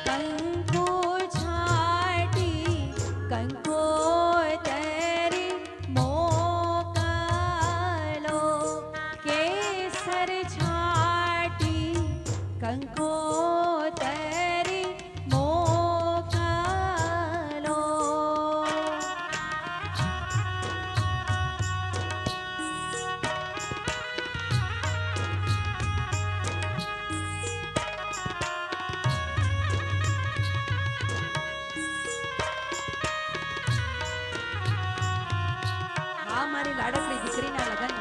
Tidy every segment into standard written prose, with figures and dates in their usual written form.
કંકુ છાટી કંકોતરી મોકલો કેસર છાટી કંકોતરી મોકલો આ મારી લાડકડી દીકરીના લગ્ન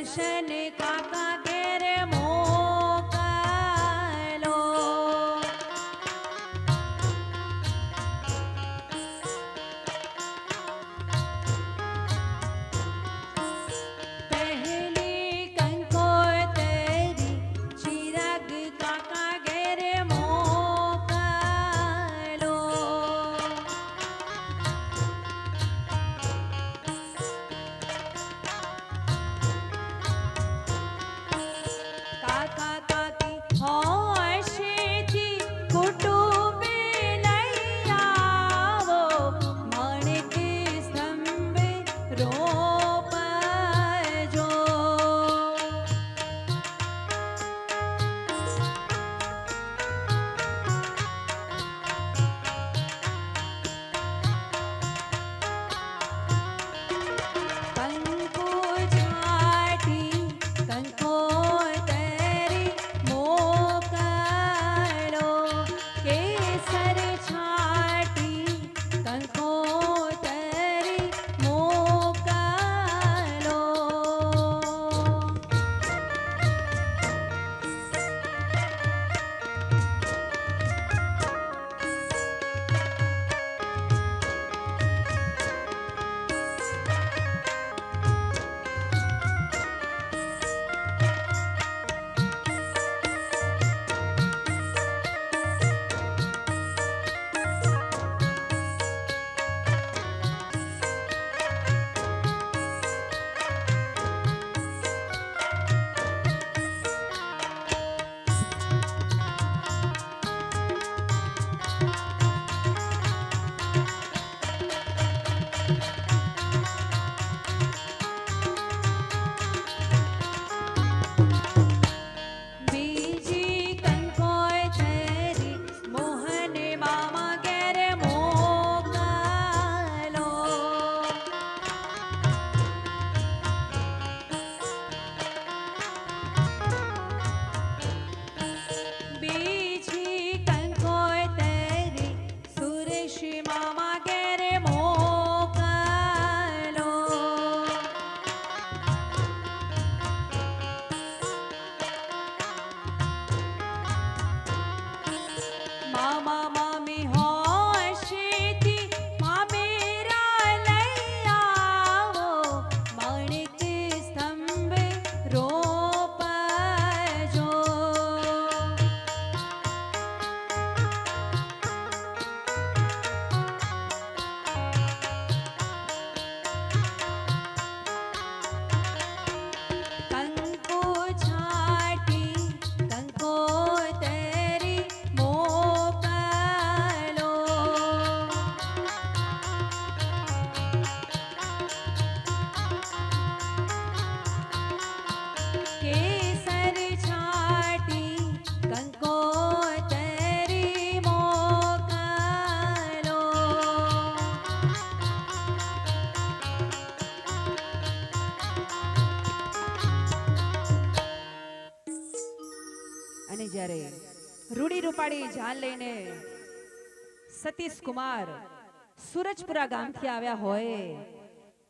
દર્શન કાકા ઘેર મોકલો પહેલી કંકોતરી ચિરાગ કાકા ઘેર મોકલો કાકા કાકી હોશેથી કુટુંબે લઈ આવો મણિક સ્તંભે રોપજો કંકુ છાટી કંકોતરી મોકલો કેસર છાટી કંકોતરી મોકલો બીજી કંકોતરી મોહન મામા ઘેર મોકલો બીજી કંકોતરી સુરેશ મામા ઘેર મોકલો જ્યારે રૂડી રૂપાળી જાન લઈને સતીશ કુમાર સુરજપુરા ગામથી આવ્યા હોય,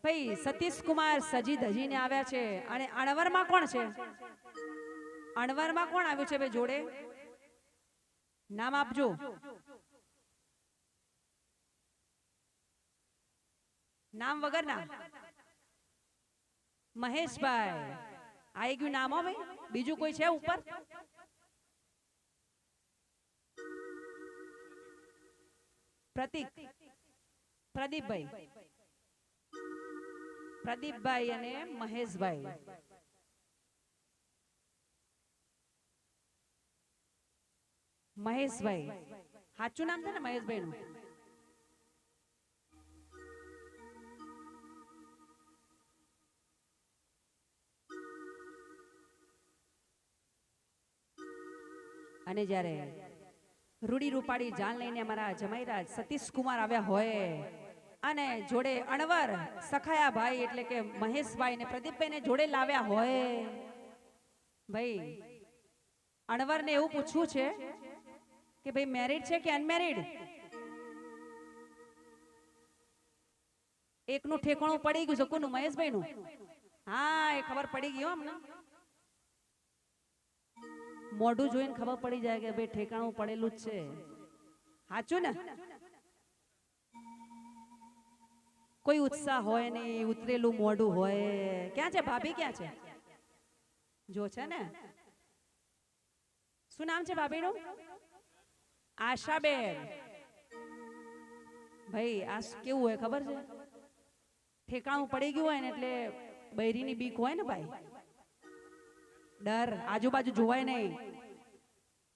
ભાઈ સતીશ કુમાર સજી ધજીને આવ્યા છે. અને અણવરમાં કોણ છે? અણવરમાં કોણ આવ્યું છે ભાઈ જોડે? નામ આપજો. નામ વગર ના મહેશભાઈ આવી ગયું નામ હો ભાઈ. બીજું કોઈ છે ઉપર? પ્રતીક, પ્રદીપભાઈ, પ્રદીપભાઈ અને મહેશભાઈ. મહેશભાઈ સાચું નામ છે ને મહેશભાઈ નું? અને જ્યારે રૂડી રૂપાળી જાન લઈને અમારા જમાઈરાજ સતીશ કુમાર આવ્યા હોય અને જોડે અણવર સખાયા ભાઈ એટલે કે મહેશભાઈ ને પ્રદીપભાઈ ને જોડે લાવ્યા હોય, ભાઈ અણવર ને એવું પૂછવું છે કે ભાઈ મેરિડ છે કે અનમેરિડ? એકનું ઠેકાણું પડી ગયું છે. કોનું? મહેશભાઈ નું. હા એ ખબર પડી ગઈ અમને. મોઢું જોઈને ખબર પડી જાય કે ભાઈ ઠેકાણું પડેલું જ છે. સાચું ને? કોઈ ઉત્સાહ હોય નહીં, ઉતરેલું મોઢું હોય. ક્યાં છે ભાભી? ક્યાં છે? જો છે ને. શું નામ છે ભાભીનું? આશાબેન. ભાઈ આ કેવું હોય ખબર છે? ઠેકાણું પડી ગયું હોય ને એટલે બૈરીની બીક હોય ને ભાઈ, ડર, આજુબાજુ જોવાય નહીં.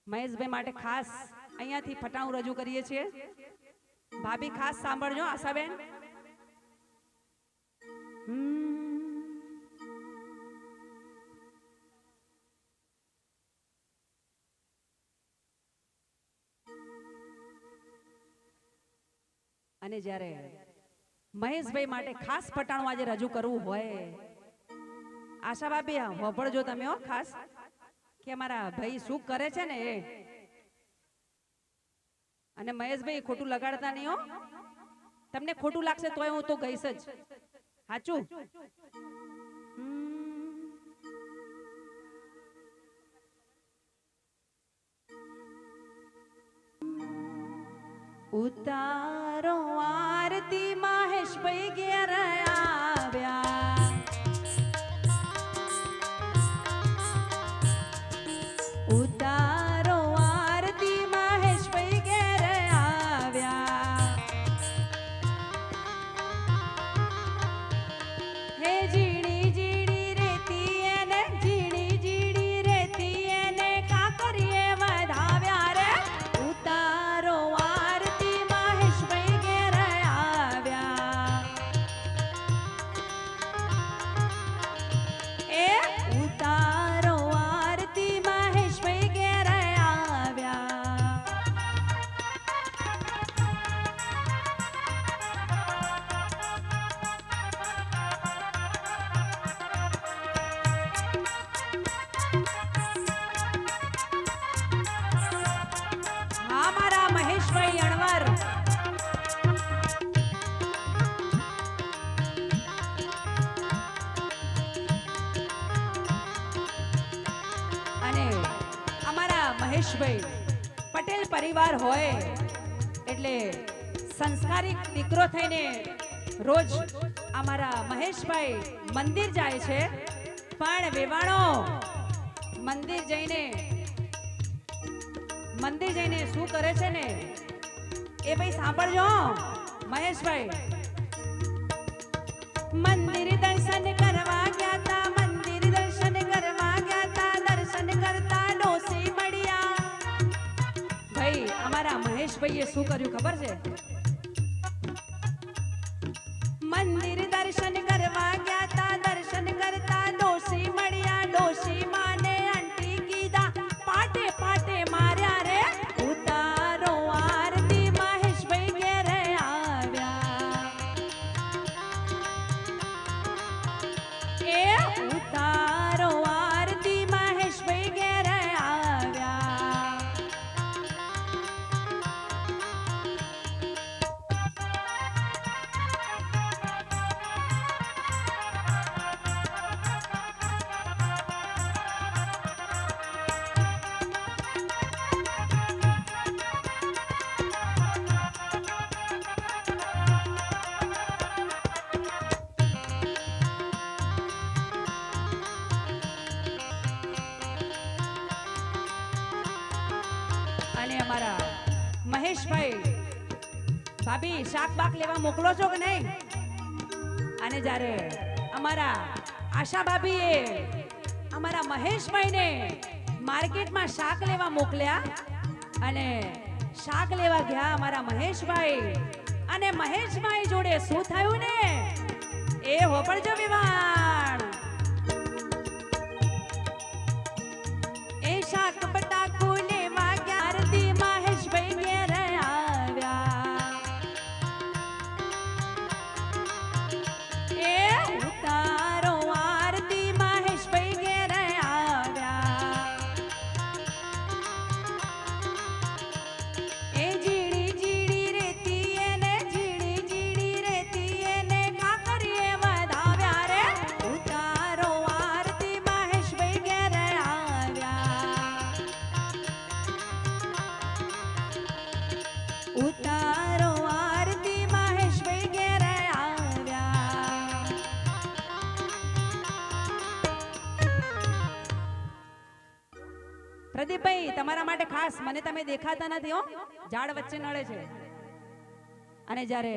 મહેશભાઈ માટે ખાસ અહીંયાથી ફટાણું રજૂ કરીએ છીએ. ભાભી ખાસ સાંભળજો આશાબેન. અને જ્યારે મહેશભાઈ માટે ખાસ ફટાણું આજે રજૂ કરવું હોય, આશા ભાભી હોભળજો તમે હો ખાસ, કે અમારા ભાઈ શું કરે છે ને એ. અને મહેશભાઈ ખોટું લગાડતા નહીં હો. તમને ખોટું લાગશે તોય હું તો ગઈશ જ. સાચું? ઉતારો આરતી મહેશભાઈ ઘેર આવ્યા. ઉતારો આરતી મહેશભાઈ ઘેર આવ્યા. હે ઝીણી ઝીણી રેતી એને, ઝીણી ઝીણી રેતી એને કાકરીએ વધાવ્યા રે. ઉતારો આરતી મહેશભાઈ ઘેર આવ્યા. એ ઉતારો આરતી મહેશભાઈ ઘેર આવ્યા. હા મારા મહેશભાઈ અણવર. અને અમારા મહેશભાઈ પટેલ પરિવાર હોય એટલે સંસ્કારી દીકરો થઈને રોજ અમારા મહેશભાઈ મંદિર જાય છે. પણ વેવાણો મંદિર જઈને શું કરે છે ને એ ભાઈ સાંભળજો મહેશભાઈ. મંદિર દર્શન કરવા ગયા તા, મંદિર દર્શન કરવા ગયા તા, દર્શન કરતા ડોસી મળ્યા. ભાઈ અમારા મહેશભાઈએ શું કર્યું ખબર છે? મંદિર દર્શન કરવા ગયા તા, દર્શન કરતા ડોસી મળ્યા. ડોસી માને આંટી કીધા, પાટે પાટે માર્યા રે. ઉતારો આરતી મહેશભાઈ ઘેર આવ્યા. એ ઉતારો આરતી મહેશભાઈ ઘેર આવ્યા. અને અમારા મહેશભાઈ ભાભી શાક બાક લેવા મોકલો છો કે નહીં? અને જ્યારે અમારા આશા ભાભીએ અમારા મહેશભાઈને માર્કેટમાં શાક લેવા મોકલ્યા અને શાક લેવા ગયા અમારા મહેશભાઈ અને મહેશભાઈ જોડે શું થયું ને એ હોપડજો વિવાણ. એ શાક બટાકુ લેવા ગયા આરતી મહેશભાઈ ઘેર આવ્યા. એ ઉતારો આરતી મહેશભાઈ ઘેર આવ્યા. એ જીડી જીડી રેતી એને જીડી જીડી રેતી એને કાકરીએ વધાવ્યા રે. ઉતારો આરતી મહેશભાઈ ઘેર આવ્યા. ઉતારો આરતી મહેશભાઈ ઘેર આવ્યા. પ્રદીપભાઈ તમારા માટે ખાસ, મને તમે દેખાતા નથી હો, ઝાડ વચ્ચે નડે છે. અને જ્યારે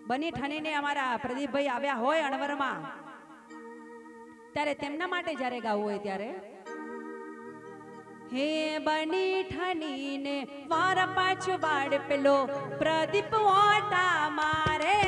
બની ઠણીને અમારા પ્રદીપભાઈ આવ્યા હોય અણવરમાં, ત્યારે તેમના માટે જ્યારે ગાવું હોય ત્યારે હે બની ઠણીને વાર પાછું વાડ પેલો પ્રદીપ ઓટા મારે